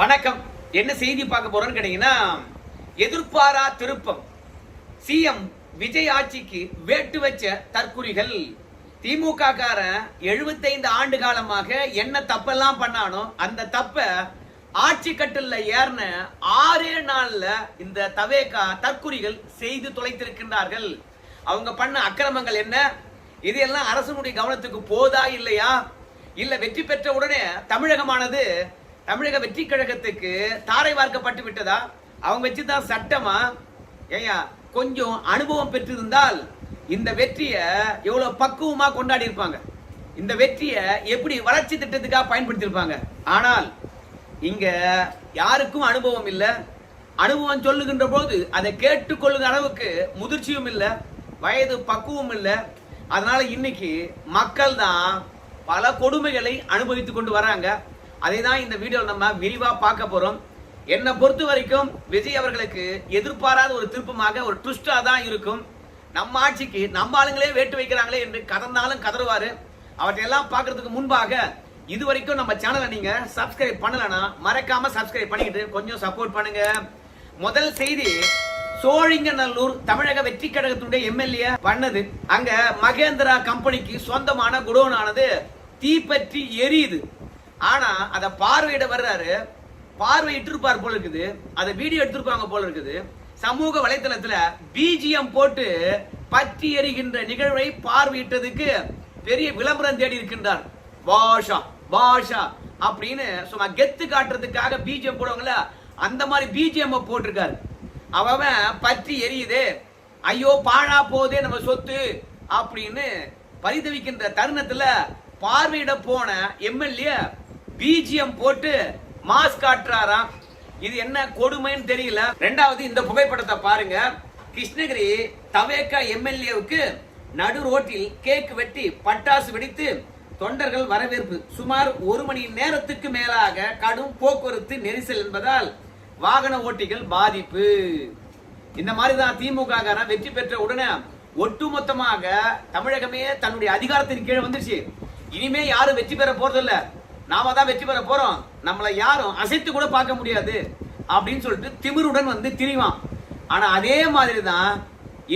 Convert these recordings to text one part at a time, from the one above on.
வணக்கம். என்ன செய்தி பார்க்க போறோம்னு கேட்டீங்கன்னா, எதிர்பாரா திருப்பம். சிஎம் விஜய் ஆட்சிக்கு வேட்டு வச்ச தற்குறிகள். திமுக காரன் 75 ஆண்டு காலமாக என்ன தப்பெல்லாம் பண்ணானோ அந்த தப்ப ஆட்சி கட்டில ஏறின 6 நாள்ல இந்த தவேகா தற்குறிகள் செய்து தொலைத்திருக்கின்றார்கள். அவங்க பண்ண அக்கிரமங்கள் என்ன, இதெல்லாம் அரசனுடைய கவனத்துக்கு போதா இல்லையா, இல்ல வெற்றி பெற்ற உடனே தமிழகமானது தமிழக வெற்றி கழகத்துக்கு தாரை வார்க்கப்பட்டு விட்டதா, அவங்க வச்சுதான் சட்டமா? ஏயா கொஞ்சம் அனுபவம் பெற்றிருந்தால் இந்த வெற்றியை எவ்வளவு பக்குவமா கொண்டாடி இருப்பாங்க, இந்த வெற்றியை எப்படி வளர்ச்சி திட்டத்துக்காக பயன்படுத்தி இருப்பாங்க. ஆனால் இங்க யாருக்கும் அனுபவம் இல்ல. அனுபவம் சொல்லுகின்ற போது அதை கேட்டுக்கொள்ளுகிற அளவுக்கு முதிர்ச்சியும் இல்ல, வயது பக்குவம் இல்ல. அதனால இன்னைக்கு மக்கள் தான் பல கொடுமைகளை அனுபவித்துக் கொண்டு வராங்க. அதை தான் இந்த வீடியோ நம்ம விரிவா பார்க்க போறோம். என்னை பொறுத்த வரைக்கும் விஜய் அவர்களுக்கு எதிர்பாராத ஒரு திருப்பமாக ஒரு ட்விஸ்டா தான் இருக்கும். நம்ம ஆட்சிக்கு நம்ம ஆளுங்களே வேட்டு வைக்கிறாங்களே என்று கதர்ந்தாலும் கதறுவாரு. அவற்றையெல்லாம் பார்க்கறதுக்கு முன்பாக இதுவரைக்கும் நம்ம சேனலை நீங்க சப்ஸ்கிரைப் பண்ணலனா மறக்காம சப்ஸ்கிரைப் பண்ணிக்கிட்டு கொஞ்சம் சப்போர்ட் பண்ணுங்க. முதல் செய்தி, சோழிங்கநல்லூர் தமிழக வெற்றி கழகத்தினுடைய எம்எல்ஏ பண்ணது. அங்க மகேந்திரா கம்பெனிக்கு சொந்தமான குடோன் ஆனது தீப்பற்றி எரியுது. ஆனா அத பார்வையிட வர்றாரு, பார்வையிட்டு இருப்பார் போல இருக்குது, அதை வீடியோ எடுத்திருப்பாங்க போல இருக்குது. சமூக வலைதளத்துல பிஜிஎம் போட்டு பற்றி எரிகின்ற நிகழ்வை பார்வையிட்டதுக்கு பெரிய விளம்பரம் தேடி இருக்கின்றார். பாஷா பாஷா அப்படின்னு சும்மா கெத்து காட்டுறதுக்காக பிஜிஎம் போடுவாங்கல்ல, அந்த மாதிரி பிஜிஎம் போட்டிருக்காரு. அவன் பற்றி எரியுது, ஐயோ பாழா போதே நம்ம சொத்து அப்படின்னு பரிதவிக்கின்ற தருணத்துல பார்வையிட போன எம்எல்ஏ பிஜிஎம் போட்டு மாஸ் காட்டுறாராம். இது என்ன கொடுமைன்னு தெரியல. ரெண்டாவது, இந்த புகைப்படத்தை பாருங்க. கிருஷ்ணகிரி தவேகா எம்எல்ஏவுக்கு நடு ரோட்டில் கேக் வெட்டி பட்டாசு வெடித்து தொண்டர்கள் வரவேற்பு. சுமார் 1 மணி நேரத்துக்கு மேலாக கடும் போக்குவரத்து நெரிசல் என்பதால் வாகன ஓட்டிகள் பாதிப்பு. இந்த மாதிரி தான் திமுக வெற்றி பெற்ற உடனே ஒட்டுமொத்தமாக தமிழகமே தன்னுடைய அதிகாரத்தின் கீழே வந்துருச்சு. இனிமே யாரும் வெற்றி பெற போறதில்ல, நாம தான் வெற்றி பெற போறோம், நம்மளை யாரும் அசைத்து கூட பார்க்க முடியாது அப்படின்னு சொல்லிட்டு திமிருடன் வந்து திரிவான். ஆனா அதே மாதிரி தான்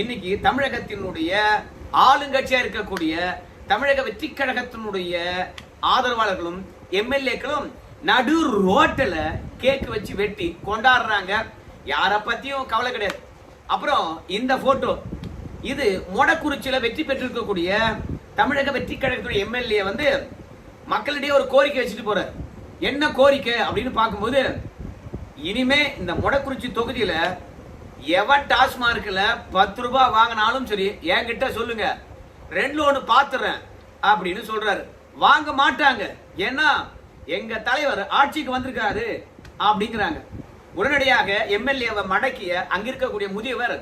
இன்னைக்கு தமிழகத்தினுடைய ஆளுங்கட்சியா இருக்கக்கூடிய தமிழக வெற்றி கழகத்தினுடைய ஆதரவாளர்களும் எம்எல்ஏக்களும் நடு ரோட்டில் கேக் வச்சு வெட்டி கொண்டாடுறாங்க. யார பத்தியும் கவலை கிடையாது. அப்புறம் இந்த போட்டோ, இது மொடக்குறிச்சியில வெற்றி பெற்றிருக்கக்கூடிய தமிழக வெற்றி கழகத்துடைய எம்எல்ஏ வந்து மக்களிடையே ஒரு கோரிக்கை வச்சுட்டு போறார். என்ன கோரிக்கை அப்படின்னு பார்க்கும்போது, இனிமே இந்த மொடக்குறிச்சி தொகுதியில எவன் டாஸ்மார்க்ல 10 ரூபாய் வாங்கினாலும் சரி என்கிட்ட சொல்லுங்க, 2 லோன் பாத்துறேன் அப்படின்னு சொல்றாரு. வாங்க மாட்டாங்க, ஏன்னா எங்க தலைவர் ஆட்சிக்கு வந்திருக்காரு அப்படிங்கிறாங்க. உடனடியாக எம்எல்ஏவை மடக்கிய அங்க இருக்கக்கூடிய முதியவர்,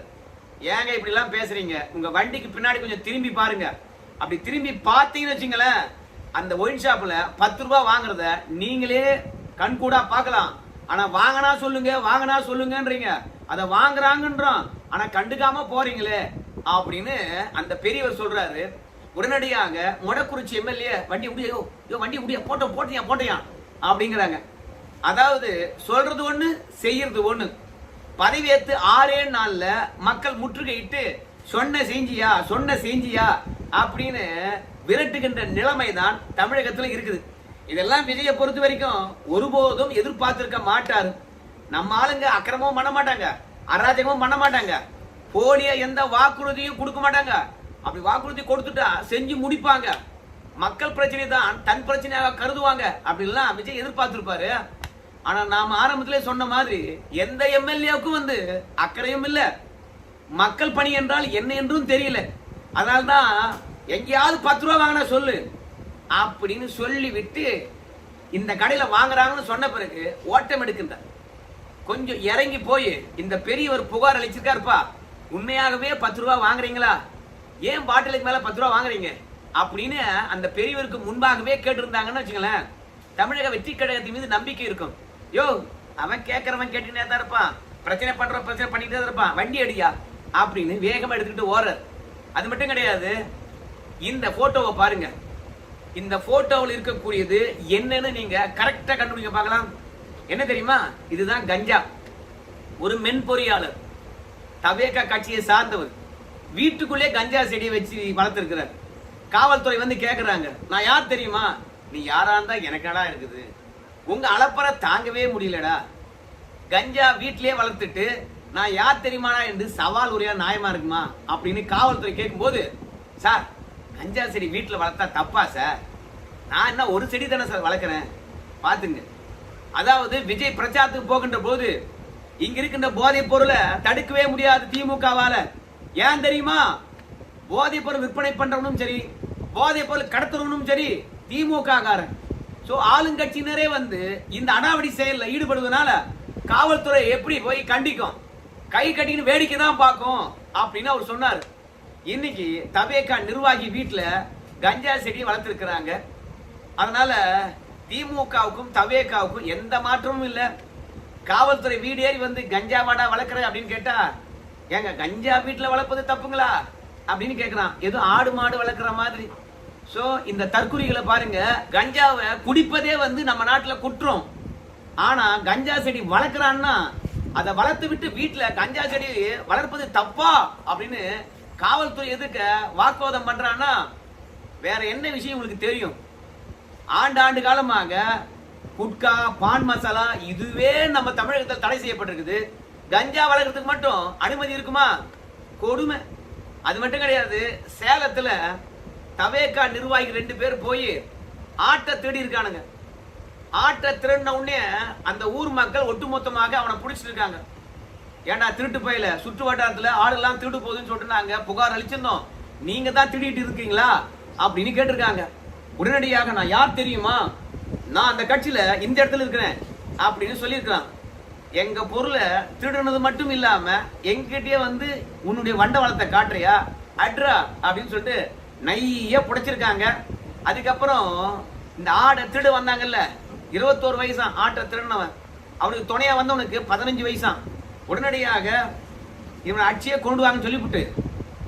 ஏங்க இப்படி எல்லாம் பேசுறீங்க, உங்க வண்டிக்கு பின்னாடி கொஞ்சம் திரும்பி பாருங்க. அப்படி திரும்பி பார்த்தீங்கன்னு வச்சுங்களேன், அந்த ஒயின் ஷாப்ல 10 ரூபாய் வாங்குறத நீங்களே கண்கூடா பார்க்கலாம். ஆனா வாங்கினா சொல்லுங்க வாங்கினா சொல்லுங்கன்றீங்க, அதை வாங்குறாங்கன்றோம், ஆனா கண்டுக்காம போறீங்களே அப்படின்னு அந்த பெரியவர் சொல்றாரு. உடனடியாக மொடக்குறிச்சி எம்எல்ஏ வண்டி முடியோ வண்டி முடிய போட்டியா அப்படிங்கிறாங்க. அதாவது சொல்றது ஒண்ணு செய்யறது ஒண்ணு. பதவியேற்று 6 நாள்ல மக்கள் முற்றுகையிட்டு சொன்ன செஞ்சியா அப்படின்னு விரட்டுகின்ற நிலைமை தான் தமிழகத்தில் இருக்குது. இதெல்லாம் விஜயை பொறுத்த வரைக்கும் ஒருபோதும் எதிர்பார்த்திருக்க மாட்டாரு. நம்ம ஆளுங்க அக்கிரமமும் பண்ண மாட்டாங்க, அராஜகமும் பண்ண மாட்டாங்க, போலியா எந்த வாக்குறுதியும் கொடுக்க மாட்டாங்க. அப்படி வாக்குறுதி கொடுத்துட்டா செஞ்சு முடிப்பாங்க. மக்கள் பிரச்சனை தான் தன் பிரச்சனையாக கருதுவாங்க. அப்படிலாம் விஜய் எதிர்பார்த்திருப்பாரு. ஆனா நாம ஆரம்பத்திலே சொன்ன மாதிரி எந்த எம்எல்ஏவுக்கும் வந்து அக்கறையும் இல்ல, மக்கள் பணி என்றால் என்ன என்றும் தெரியல. அதனால்தான் எங்கேயாவது 10 ரூபாய் வாங்கினா சொல்லு அப்படின்னு சொல்லி விட்டு இந்த கடையில வாங்குறாங்கன்னு சொன்ன பிறகு ஓட்டம் எடுக்கின்ற கொஞ்சம் இறங்கி போய் இந்த பெரியவர் புகார் அளிச்சிருக்காருப்பா, உண்மையாகவே 10 ரூபாய் வாங்குறீங்களா, ஏன் பாட்டிலுக்கு மேல 10 ரூபாய் வாங்குறீங்க அப்படின்னு அந்த பெரியவருக்கு முன்பாகவே கேட்டிருந்தாங்கன்னு வச்சுங்களேன், தமிழக வெற்றி கழகத்தின் மீது நம்பிக்கை இருக்கும். யோ அவன் கேட்கறவன் கேட்டுக்கிட்டே தான் இருப்பான், பிரச்சனை பண்ணிக்கிட்டே தான் இருப்பான், வண்டி அடியா அப்படின்னு வேகமா எடுத்துக்கிட்டு ஓடுற. அது மட்டும் கிடையாது, இந்த போட்டோவை பாருங்க. இந்த போட்டோவில் இருக்கக்கூடியது என்னன்னு நீங்க கரெக்டா கண்டுபிடிக்க பார்க்கலாம். என்ன தெரியுமா? இதுதான் கஞ்சா. ஒரு மென்பொறியாளர் தவேகா கட்சியை சார்ந்தவர் வீட்டுக்குள்ளே கஞ்சா செடியை வச்சு வளர்த்திருக்கிறார். காவல்துறை வந்து கேக்குறாங்க, நான் யார் தெரியுமா? நீ யாரா இருந்தா எனக்கடா இருக்குது, உங்க அளப்பற தாங்கவே முடியலடா, கஞ்சா வீட்டிலேயே வளர்த்துட்டு நான் யார் தெரியுமாடா என்று சவால் உரையா நியாயமா இருக்குமா அப்படின்னு காவல்துறை கேட்கும் போது, சார் கஞ்சா செடி வீட்டுல வளர்த்தா தப்பா சார்? நான் என்ன ஒரு செடி தானே சார் வளர்க்கிறேன், பாத்துங்க. அதாவது விஜய் பிரச்சாரத்துக்கு போகின்ற போது இங்க இருக்கின்ற போதைப் பொருளை தடுக்கவே முடியாது திமுகவால. ஏன் தெரியுமா? போதைப் பொருள் விற்பனை பண்றவனும் சரி, போதைப் பொருள் கடத்துறவனும் சரி திமுக காரன். சோ ஆளுங்கட்சியினரே வந்து இந்த அடாவடி செயல்ல ஈடுபடுவதனால காவல்துறை எப்படி போய் கண்டிக்கும்? கை கட்டின்னு வேடிக்கை தான் பார்க்கும் அப்படின்னு அவர் சொன்னார். இன்னைக்கு தவேகா நிர்வாகி வீட்டுல கஞ்சா செடி வளர்த்திருக்கிறாங்க. அதனால திமுகவுக்கும் தவேகாவுக்கும் எந்த மாற்றமும் இல்ல. காவல்துறை வீடு ஏறி வந்து கஞ்சா வாடா வளர்க்குற அப்படின்னு கேட்டா, ஏங்க கஞ்சா வீட்டுல வளர்ப்பது தப்புங்களா அப்படின்னு கேக்குறான். ஏதோ ஆடு மாடு வளர்க்குற மாதிரி. சோ இந்த தற்குறிகளை பாருங்க, கஞ்சாவை குடிப்பதே வந்து நம்ம நாட்டுல குற்றம். ஆனா கஞ்சா செடி வளர்க்குறான்னா அதை வளர்த்து விட்டு வீட்டுல கஞ்சா செடி வளர்ப்பது தப்பா அப்படின்னு காவல்துறை எதுக்க வாக்குவாதம் பண்றான்னா வேற என்ன விஷயம் உங்களுக்கு தெரியும்? ஆண்டாண்டு காலமாக குட்கா, பான் மசாலா இதுவே நம்ம தமிழகத்தில் தடை செய்யப்பட்டிருக்குது. கஞ்சா வளர்க்கறதுக்கு மட்டும் அனுமதி இருக்குமா? கொடுமை. அது மட்டும் கிடையாது, சேலத்துல தவேகா நிர்வாகி 2 பேர் போய் ஆட்டை திருடி இருக்கானுங்க. ஆட்டை திருடின உடனே அந்த ஊர் மக்கள் ஒட்டுமொத்தமாக அவனை பிடிச்சிட்டு இருக்காங்க. ஏண்டா திருட்டு பயில, சுற்று வட்டாரத்துல ஆடெல்லாம் திருடு போகுதுன்னு சொல்லிட்டு நாங்க புகார் அளிச்சிருந்தோம், நீங்க தான் திருடிட்டு இருக்கீங்களா அப்படின்னு கேட்டிருக்காங்க. உடனடியாக நான் யார் தெரியுமா, நான் அந்த கட்சியில இந்த இடத்துல இருக்கிறேன் அப்படின்னு சொல்லியிருக்கிறான். எங்க பொருளை திருடுனது மட்டும் இல்லாம எங்கிட்டே வந்து உன்னுடைய வண்டவளத்தை காட்டுறியா அட்ரா அப்படின்னு சொல்லிட்டு நைய புடைச்சிருக்காங்க. அதுக்கப்புறம் இந்த ஆடை திருடு வந்தாங்கல்ல, 21 வயசான் ஆட்டை திருடினவன், அவனுக்கு துணையா வந்தவனுக்கு 15 வயசான். உடனடியாக இவனை அடிச்சே கொண்டு வாங்கன்னு சொல்லிவிட்டு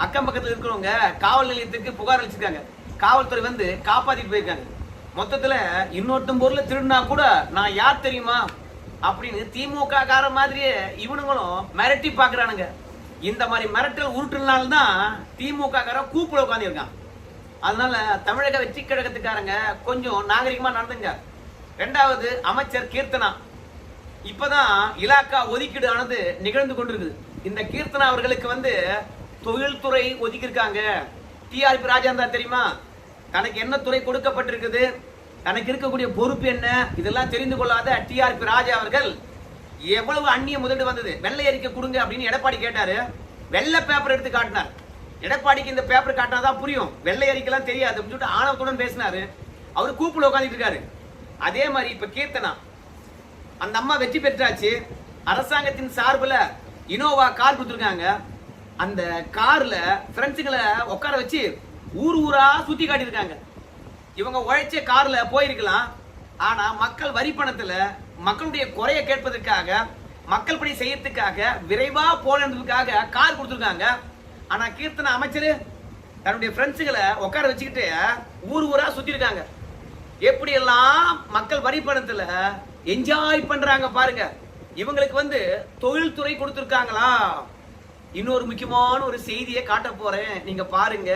அக்கம் பக்கத்தில் இருக்கிறவங்க காவல் நிலையத்துக்கு புகார் அளிச்சிருக்காங்க. காவல்துறை வந்து காப்பாத்திட்டு போயிருக்காங்க. மொத்தத்துல இன்னொருத்தம் பொருளை திருடினா கூட நான் யார் தெரியுமா அப்படின்னு திமுக கார மாதிரியே இவனுங்களும் மிரட்டி பாக்குறானுங்க. இந்த மாதிரி மிரட்டல் உருட்டுனால்தான் திமுக கார கூப்பிட உட்காந்து இருக்கான். அதனால தமிழக வெற்றி கழகத்துக்காரங்க கொஞ்சம் நாகரிகமா நடந்துங்க. 2வது அமைச்சர் கீர்த்தனா, இப்பதான் இலாக்கா ஒதுக்கீடு ஆனது நிகழ்ந்து கொண்டிருக்குது. இந்த கீர்த்தனா அவர்களுக்கு வந்து தொழில்துறை ஒதுக்கியிருக்காங்க. டிஆர்பி ராஜா இருந்தா தெரியுமா, தனக்கு என்ன துறை கொடுக்கப்பட்டிருக்குது, தனக்கு இருக்கக்கூடிய பொறுப்பு என்ன, இதெல்லாம் தெரிந்து கொள்ளாத டிஆர்பி ராஜா அவர்கள் எவ்வளவு அந்நிய முதலீடு வந்தது, வெள்ளை அறிக்கை கொடுங்க அப்படின்னு எடப்பாடி கேட்டாரு. வெள்ளை பேப்பர் எடுத்து காட்டினார். எடப்பாடிக்கு இந்த பேப்பர் காட்டினாதான் புரியும், வெள்ளை அறிக்கைலாம் தெரியாது அப்படின்னு சொல்லிட்டு ஆணவத்துடன் பேசினாரு. அவரு கூப்பிட உட்காந்துட்டு இருக்காரு. அதே மாதிரி இப்ப கீர்த்தனா, அந்த அம்மா வெற்றி பெற்றாச்சு. அரசாங்கத்தின் சார்பில் இனோவா கார் கொடுத்துருக்காங்க. அந்த கார்ல ஃப்ரெண்ட்ஸுகளை உட்கார வச்சு ஊர் ஊரா சுத்தி காட்டியிருக்காங்க. இவங்க உழைச்ச கார்ல போயிருக்கலாம், ஆனா மக்கள் வரி பணத்துல மக்களுடைய குறைய கேட்பதற்காக, மக்கள் பணி செய்யறதுக்காக, விரைவா போனதுக்காக கார் கொடுத்துருக்காங்க. ஆனா கீர்த்தனா அமைச்சர் தன்னுடைய ஃப்ரெண்ட்ஸுகளை உட்கார வச்சுக்கிட்டு ஊர் ஊரா சுத்தி இருக்காங்க. எப்படி எல்லாம் மக்கள் வரி பணத்துல என்ஜாய் பண்றாங்க பாருங்க. இவங்களுக்கு வந்து தொழில்துறை கொடுத்திருக்காங்களா? இன்னொரு முக்கியமான ஒரு செய்தியை காட்ட போறேன், நீங்க பாருங்க.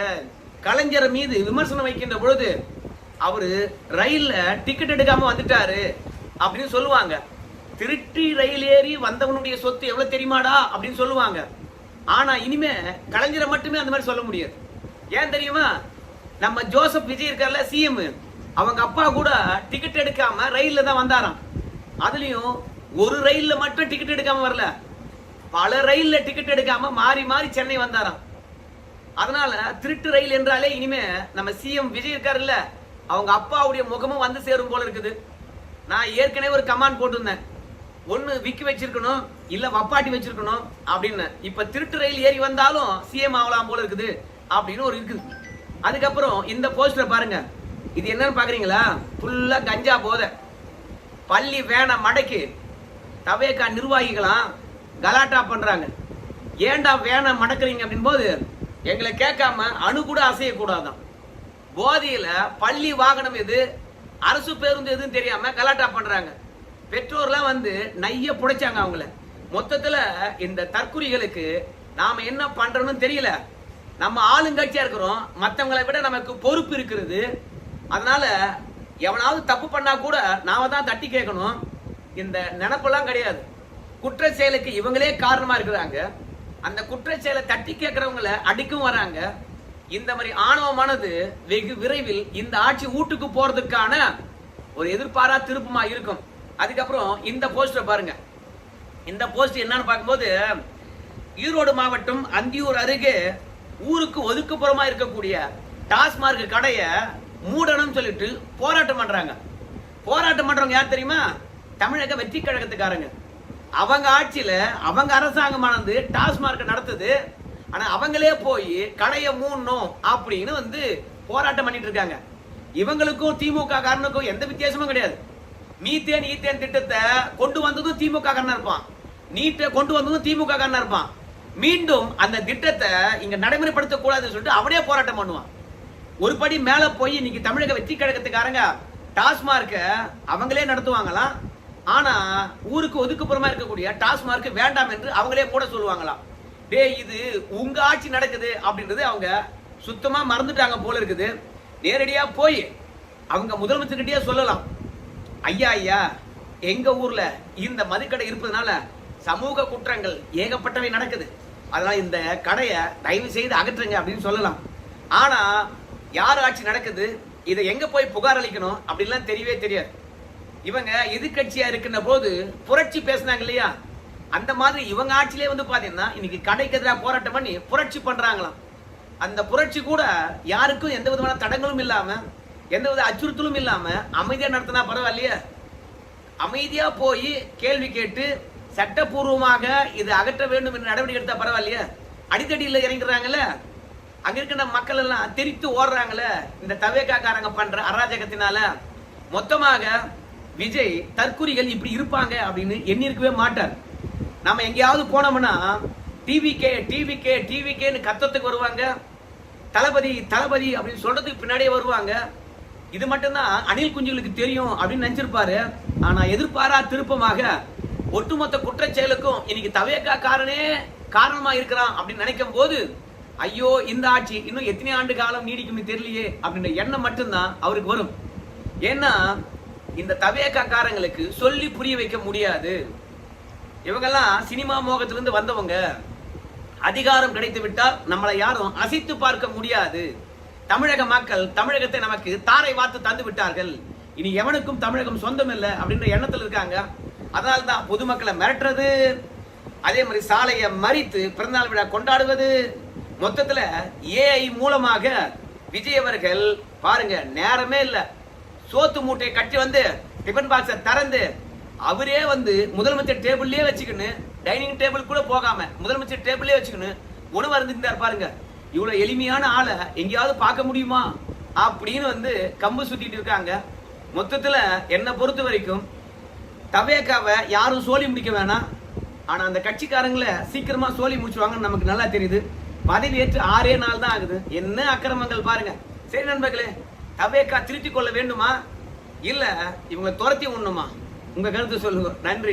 கலைஞர் மீது விமர்சனம் வைக்கின்ற பொழுது அவரு ரயில்ல டிக்கெட் எடுக்காம வந்துட்டாரு அப்படின்னு சொல்லுவாங்க. திருட்டி ரயில் ஏறி வந்தவனுடைய சொத்து எவ்வளவு தெரியுமாடா அப்படின்னு சொல்லுவாங்க. ஆனா இனிமே கலைஞரை மட்டுமே அந்த மாதிரி சொல்ல முடியாது. ஏன் தெரியுமா? நம்ம ஜோசப் விஜய் இருக்கார்ல சிஎம், அவங்க அப்பா கூட டிக்கெட் எடுக்காம ரயில்ல தான் வந்தாராம். அதுலயும் ஒரு ரயில்ல மட்டும் டிக்கெட் எடுக்காம வரல, பல ரயில்ல டிக்கெட் எடுக்காம மாறி மாறி சென்னை வந்தாராம். அதனால திருட்டு ரயில் என்றாலே இனிமே நம்ம சிஎம் விஜய் இருக்காருல்ல, அவங்க அப்பாவுடைய முகமும் வந்து சேரும் போல இருக்குது. நான் ஏற்கனவே ஒரு கமாண்ட் போட்டிருந்தேன், ஒன்னு விக்கி வச்சிருக்கணும் இல்ல வப்பாட்டி வச்சிருக்கணும் அப்படின்னு. இப்ப திருட்டு ரயில் ஏறி வந்தாலும் சிஎம் ஆகலாம் போல இருக்குது அப்படின்னு ஒரு இருக்குது. அதுக்கப்புறம் இந்த போஸ்டர் பாருங்க, இது என்னன்னு பாக்குறீங்களா? ஃபுல்லா கஞ்சா போதை. பள்ளி வேண மடக்கி தவேகா நிர்வாகிகளாம் கலாட்டா பண்றாங்க. ஏண்டா வேண மடக்குறீங்க அப்படின் போது எங்களை கேட்காம அணு கூட அசையக்கூடாதான். போதையில பள்ளி வாகனம் எது, அரசு பேருந்து எதுன்னு தெரியாம கலாட்டா பண்றாங்க. பெற்றோர்லாம் வந்து நைய புடைச்சாங்க அவங்கள. மொத்தத்துல இந்த தற்குறிகளுக்கு நாம என்ன பண்றோம்னு தெரியல. நம்ம ஆளுங்கட்சியா இருக்கிறோம், மத்தவங்களை விட நமக்கு பொறுப்பு இருக்கிறது. அதனால எவனாவது தப்பு பண்ணா கூட நாம தான் தட்டி கேட்கணும். இந்த நினைப்பெல்லாம் கிடையாது. குற்ற செயலுக்கு இவங்களே காரணமா இருக்கிறாங்க. அந்த குற்ற செயலை தட்டி கேட்கறவங்களை அடிக்கும் வராங்க. இந்த மாதிரி ஆணவமானது வெகு விரைவில் இந்த ஆட்சி வீட்டுக்கு போறதுக்கான ஒரு எதிர்பாரா திருப்பமா இருக்கும். அதுக்கப்புறம் இந்த போஸ்டர் பாருங்க. இந்த போஸ்ட் என்னன்னு பார்க்கும்போது, ஈரோடு மாவட்டம் அந்தியூர் அருகே ஊருக்கு ஒதுக்குப்புறமா இருக்கக்கூடிய டாஸ்மார்க் கடைய மூடணும் சொல்லிட்டு போராட்டம் பண்றாங்க. போராட்டம் பண்றவங்க யார் தெரியுமா? தமிழக வெற்றி கழகத்துக்காரங்க. அவங்க ஆட்சியில அவங்க அரசாங்கமானது டாஸ்மார்க் நடத்துது. ஆனா அவங்களே போய் கடையை மூடணும் அப்படின்னு வந்து போராட்டம் பண்ணிட்டு இருக்காங்க. இவங்களுக்கும் திமுக காரனுக்கும் எந்த வித்தியாசமும் கிடையாது. மீத்தேன் ஈத்தேன் திட்டத்தை கொண்டு வந்ததும் திமுக காரனா இருப்பான், நீட்டை கொண்டு வந்ததும் திமுக காரனா இருப்பான். மீண்டும் அந்த திட்டத்தை இங்க நடைமுறைப்படுத்த கூடாதுன்னு சொல்லிட்டு அவனே போராட்டம் பண்ணுவான். ஒரு படி மேல போய் இன்னைக்கு தமிழக வெற்றி கழகத்துக்காரங்க டாஸ்மார்க்க அவங்களே நடத்துவாங்களாம். ஆனா ஊருக்கு ஒதுக்குப்புறமா இருக்கக்கூடிய டாஸ்மார்க் வேண்டாம் என்று அவங்களே கூட சொல்லுவாங்களாம். இது உங்க ஆட்சி நடக்குது அப்படின்றது அவங்க சுத்தமா மறந்துட்டாங்க போல இருக்குது. நேரடியா போய் அவங்க முதலமைச்சர்கிட்டயே சொல்லலாம், ஐயா ஐயா எங்க ஊர்ல இந்த மதுக்கடை இருப்பதனால சமூக குற்றங்கள் ஏகப்பட்டவை நடக்குது, அதனால இந்த கடையை தயவு செய்து அகற்றுங்க அப்படின்னு சொல்லலாம். ஆனா யார் ஆட்சி நடக்குது, இதை எங்க போய் புகார் அளிக்கணும் அப்படின்லாம் தெரியவே தெரியாது. இவங்க எதிர்கட்சியா இருக்கின்ற போது புரட்சி பேசினாங்க இல்லையா, அந்த மாதிரி இவங்க ஆட்சியிலே வந்து பாத்தீங்கன்னா இன்னைக்கு கடைக்கு எதிராக போராட்டம் பண்ணி புரட்சி பண்றாங்களாம். அந்த புரட்சி கூட யாருக்கும் எந்த விதமான தடங்களும் இல்லாம, எந்த வித அச்சுறுத்தலும் இல்லாம அமைதியா நடத்தினா பரவாயில்லையே. அமைதியா போய் கேள்வி கேட்டு சட்டப்பூர்வமாக இது அகற்ற வேண்டும் என்று நடவடிக்கை எடுத்தா பரவாயில்லையே. அடித்தடியில் இறங்குறாங்கல்ல, அங்க இருக்கிற மக்கள் எல்லாம் தெரித்து ஓடுறாங்கல்ல இந்த தவேக்காரங்க பண்ற அராஜகத்தினால. மொத்தமாக விஜய் தற்குறிகள் இப்படி இருப்பாங்க அப்படின்னு எண்ணிருக்கவே மாட்டார். நம்ம எங்கேயாவது போனோம்னா டிவிகே டிவிகே டிவிகேன்னு கத்தத்துக்கு வருவாங்க, தளபதி தளபதி அப்படின்னு சொல்றதுக்கு பின்னாடியே வருவாங்க. இது மட்டும்தான் அணில் குஞ்சுகளுக்கு தெரியும் அப்படின்னு நினைச்சிருப்பாரு. ஆனா எதிர்பாரா திருப்பமாக ஒட்டுமொத்த குற்ற செயலுக்கும் இன்னைக்கு தவேக்கா காரனே காரணமா இருக்கிறான் அப்படின்னு நினைக்கும் போது, ஐயோ இந்த ஆட்சி இன்னும் எத்தனை ஆண்டு காலம் நீடிக்கும் தெரியலையே அப்படின்ற எண்ணம் மட்டும்தான் அவருக்கு வரும். ஏன்னா இந்த தவேக்கா காரங்களுக்கு சொல்லி புரிய வைக்க முடியாது. இவங்கெல்லாம் சினிமா மோகத்திலிருந்து வந்தவங்க. அதிகாரம் கிடைத்து விட்டால் நம்மளை யாரும் அசைத்து பார்க்க முடியாது. தமிழக மக்கள் தமிழகத்தை நமக்கு தாரை வார்த்து தந்து விட்டார்கள், இனி எவனுக்கும் தமிழகம் சொந்தம் இல்லை அப்படின்ற எண்ணத்தில் இருக்காங்க. அதனால தான் பொதுமக்களை மிரட்டுறது, அதே மாதிரி சாலையை மறித்து பிறந்தநாள் விழா கொண்டாடுவது. மொத்தத்துல ஏஐ மூலமாக விஜய் அவர்கள் பாருங்க, நேரமே இல்லை, சோத்து மூட்டையை கட்டி வந்து டிபன் பாக்ஸை திறந்து அவரே வந்து முதலமைச்சர் டேபிள்லயே வச்சுக்கின்னு, டைனிங் டேபிள் கூட போகாம முதலமைச்சர் டேபிள்லயே வச்சுக்கின்னு உணவு அருந்திருந்தார். பாருங்க, இவ்வளவு எளிமையான ஆளை எங்கேயாவது பார்க்க முடியுமா அப்படின்னு வந்து கம்பு சுத்திட்டு இருக்காங்க. மொத்தத்துல என்ன பொறுத்த வரைக்கும் தவேக்காவை யாரும் சோழி முடிக்க வேணாம். ஆனா அந்த கட்சிக்காரங்களை சீக்கிரமா சோழி முடிச்சுவாங்கன்னு நமக்கு நல்லா தெரியுது. பதவியேற்று 6 நாள் தான் ஆகுது. என்ன அக்கிரமங்கள் பாருங்க. சரி நண்பர்களே, தவேக்கா திருத்திக் கொள்ள வேண்டுமா இல்ல இவங்களை துரத்தி உண்ணுமா? உங்க கருத்து சொல்லுங்க. நன்றி.